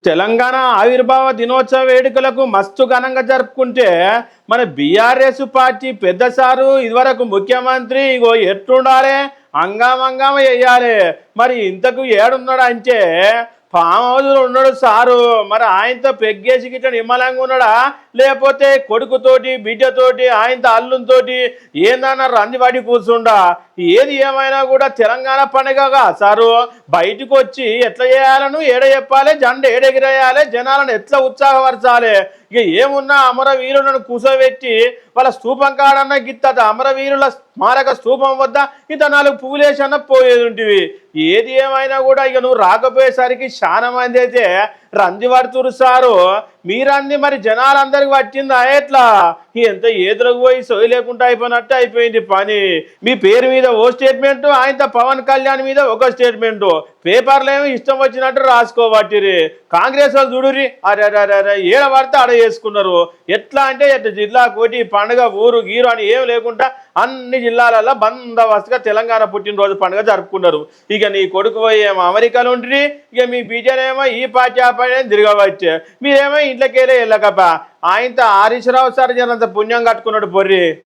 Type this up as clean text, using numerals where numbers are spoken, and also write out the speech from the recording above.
తెలంగాణ ఆవిర్భావ దినోత్సవ వేడుకలకు మస్తు ఘనంగా జరుపుకుంటే మన బీఆర్ఎస్ పార్టీ పెద్ద సారు ఇదివరకు ముఖ్యమంత్రి ఇగో ఎట్లుండాలి హంగామ వేయాలి మరి ఇంతకు ఏడున్నాడు అంటే ఫామ్ హౌస్లో ఉన్నాడు సారు మరి ఆయనతో పెగ్గేసి గిట్ట నిమ్మలంగా ఉన్నాడా లేకపోతే కొడుకుతోటి బిడ్డతోటి ఆయనతో అల్లుతోటి ఏందన్నా రందివాడి కూర్చుండా ఏది ఏమైనా కూడా తెలంగాణ పండుగగా సారు బయటకు వచ్చి ఎట్లా చేయాలను ఏడ చెప్పాలి జెండ ఏడెగిరేయాలి జనాలను ఎట్లా ఉత్సాహపరచాలి ఇక ఏమున్నా అమరవీరులను కూసోబెట్టి వాళ్ళ స్తూపం కాడన్న గిత్తత అమరవీరుల స్మారక స్తూపం వద్ద ఇంత 4 పువ్వులేసి అన్న పోయేది ఉంటివి ఏది ఏమైనా కూడా ఇక నువ్వు రాకపోయేసరికి చాలా మంది అయితే రంది పడుతురు సారు మీరంది మరి జనాలందరికి పట్టిందా ఎట్లా ఎంత ఎదురుకు పోయి సొయి లేకుండా అయిపోయినట్టు అయిపోయింది పని మీ పేరు మీద ఓ స్టేట్మెంట్ ఆయనతో పవన్ కళ్యాణ్ మీద ఒక స్టేట్మెంట్ పేపర్లు ఏమో ఇష్టం వచ్చినట్టు రాసుకోబట్టిరి కాంగ్రెస్ వాళ్ళు చూడురి అరే ఏడ పడితే ఆడ చేసుకున్నారు ఎట్లా అంటే ఎట్లా జిల్లా కోటి పండుగ ఊరు గీరు అని ఏం లేకుండా అన్ని జిల్లాలలో బందోబస్తుగా తెలంగాణ పుట్టినరోజు పండుగ జరుపుకున్నారు ఇక నీ కొడుకు పోయి ఏమో అమెరికాలో ఉంటుంది ఇక మీ బీజేనేమో ఈ పార్టీ ఆ పార్టీ తిరగవచ్చు మీరేమో ఇంట్లోకెళ్ళే వెళ్ళకపా ఆయనతో హరీష్ రావు సార్ జనంత పుణ్యం కట్టుకున్నాడు పొర్రి